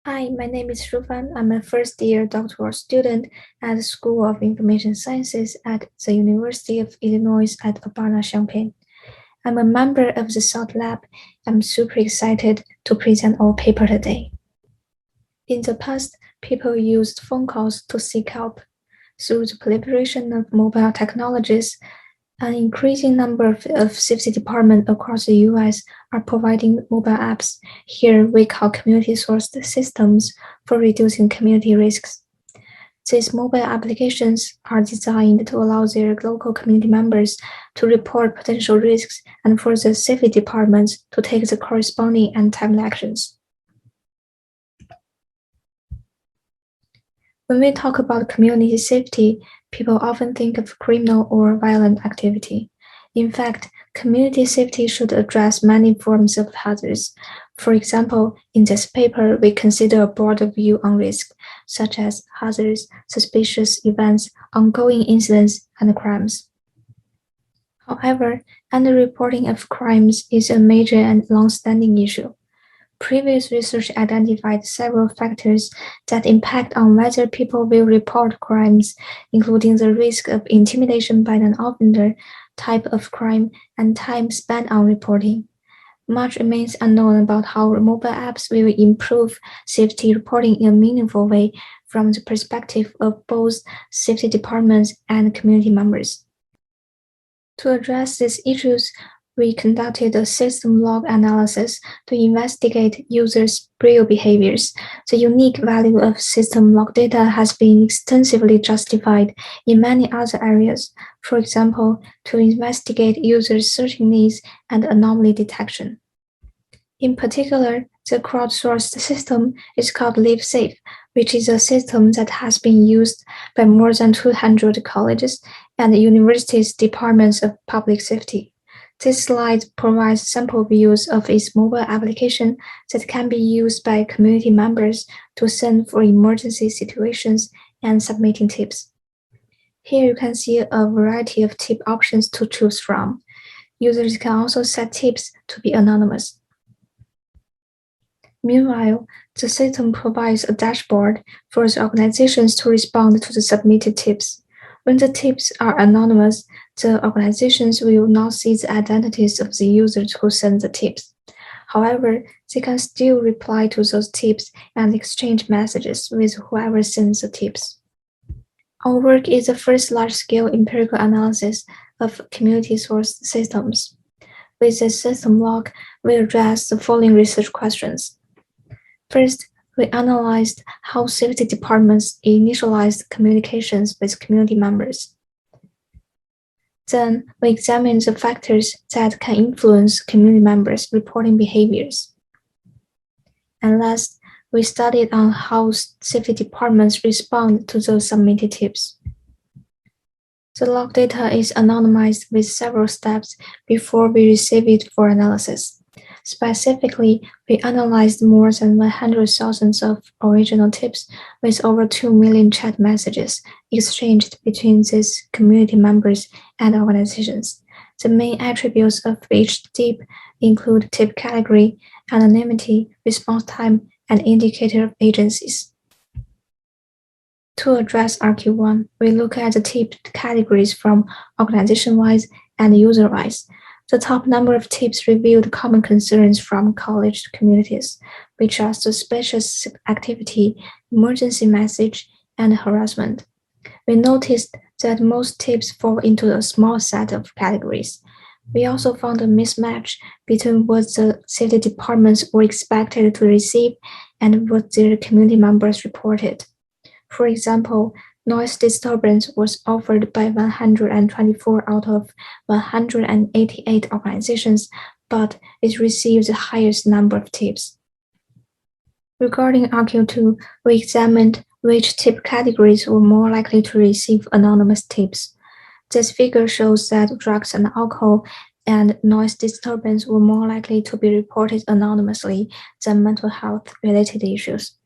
Hi, my name is Shufan. I'm a first-year doctoral student at the School of Information Sciences at the University of Illinois at Urbana-Champaign. I'm a member of the Salt Lab. I'm super excited to present our paper today. In the past, people used phone calls to seek help. Through the proliferation of mobile technologies, an increasing number of safety departments across the U.S. are providing mobile apps. Here we call community-sourced systems for reducing community risks. These mobile applications are designed to allow their local community members to report potential risks and for the safety departments to take the corresponding and timely actions. When we talk about community safety, people often think of criminal or violent activity. In fact, community safety should address many forms of hazards. For example, in this paper, we consider a broader view on risk, such as hazards, suspicious events, ongoing incidents, and crimes. However, underreporting of crimes is a major and long-standing issue. Previous research identified several factors that impact on whether people will report crimes, including the risk of intimidation by an offender, type of crime, and time spent on reporting. Much remains unknown about how mobile apps will improve safety reporting in a meaningful way from the perspective of both safety departments and community members. To address these issues, we conducted a system log analysis to investigate users' real behaviors. The unique value of system log data has been extensively justified in many other areas, for example, to investigate users' searching needs and anomaly detection. In particular, the crowdsourced system is called LiveSafe, which is a system that has been used by more than 200 colleges and universities' departments of public safety. This slide provides sample views of its mobile application that can be used by community members to send for emergency situations and submitting tips. Here you can see a variety of tip options to choose from. Users can also set tips to be anonymous. Meanwhile, the system provides a dashboard for the organizations to respond to the submitted tips. When the tips are anonymous, the organizations will not see the identities of the users who sent the tips. However, they can still reply to those tips and exchange messages with whoever sends the tips. Our work is the first large-scale empirical analysis of community-sourced systems. With the system log, we address the following research questions. First, we analyzed how safety departments initialized communications with community members. Then, we examined the factors that can influence community members' reporting behaviors. And last, we studied on how safety departments respond to those submitted tips. The log data is anonymized with several steps before we receive it for analysis. Specifically, we analyzed more than 100,000 of original tips with over 2 million chat messages exchanged between these community members and organizations. The main attributes of each tip include tip category, anonymity, response time, and indicator of agencies. To address RQ1, we look at the tip categories from organization-wise and user-wise. The top number of tips revealed common concerns from college communities, which are suspicious activity, emergency message, and harassment. We noticed that most tips fall into a small set of categories. We also found a mismatch between what the safety departments were expected to receive and what their community members reported. For example, noise disturbance was offered by 124 out of 188 organizations, but it received the highest number of tips. Regarding RQ2, we examined which tip categories were more likely to receive anonymous tips. This figure shows that drugs and alcohol and noise disturbance were more likely to be reported anonymously than mental health-related issues.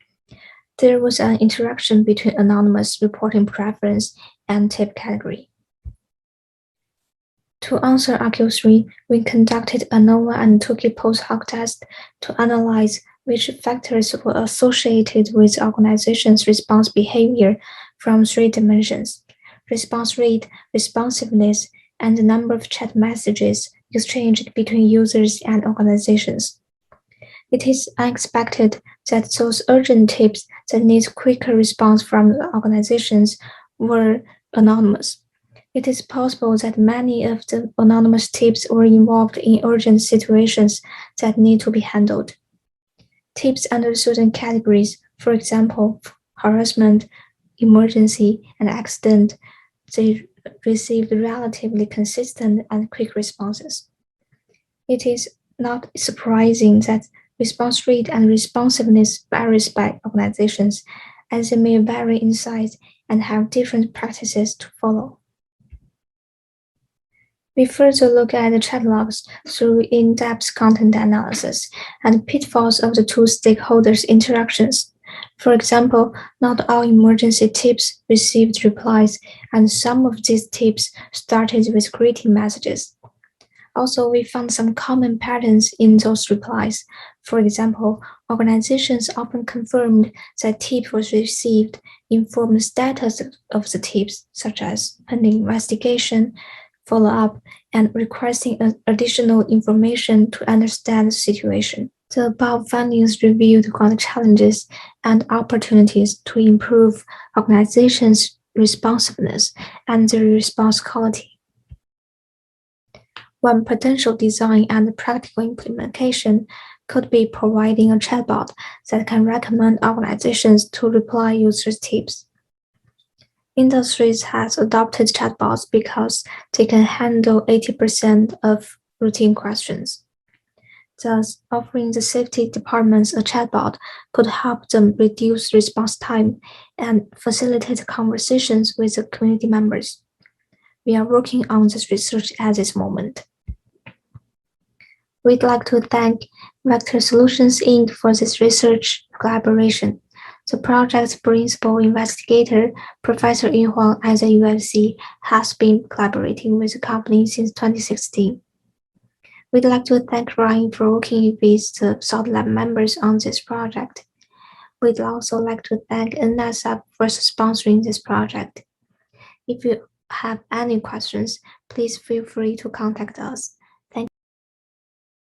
There was an interaction between anonymous reporting preference and tip category. To answer RQ3, we conducted ANOVA and Tukey post hoc test to analyze which factors were associated with organization's response behavior from 3 dimensions: response rate, responsiveness, and the number of chat messages exchanged between users and organizations. It is unexpected that those urgent tips that need quicker response from organizations were anonymous. It is possible that many of the anonymous tips were involved in urgent situations that need to be handled. Tips under certain categories, for example, harassment, emergency, and accident, they received relatively consistent and quick responses. It is not surprising that response rate and responsiveness varies by organizations, as they may vary in size and have different practices to follow. We further look at the chat logs through in-depth content analysis and pitfalls of the two stakeholders' interactions. For example, not all emergency tips received replies, and some of these tips started with greeting messages. Also, we found some common patterns in those replies. For example, organizations often confirmed that tip was received, informed the status of the tips, such as pending investigation, follow-up, and requesting additional information to understand the situation. The above findings revealed the challenges and opportunities to improve organizations' responsiveness and their response quality. One potential design and practical implementation could be providing a chatbot that can recommend organizations to reply users' tips. Industries has adopted chatbots because they can handle 80% of routine questions. Thus, offering the safety departments a chatbot could help them reduce response time and facilitate conversations with the community members. We are working on this research at this moment. We'd like to thank Vector Solutions Inc. for this research collaboration. The project's principal investigator, Professor Huang at the UFC, has been collaborating with the company since 2016. We'd like to thank Ryan for working with the Salt Lab members on this project. We'd also like to thank NSF for sponsoring this project. If you have any questions, please feel free to contact us.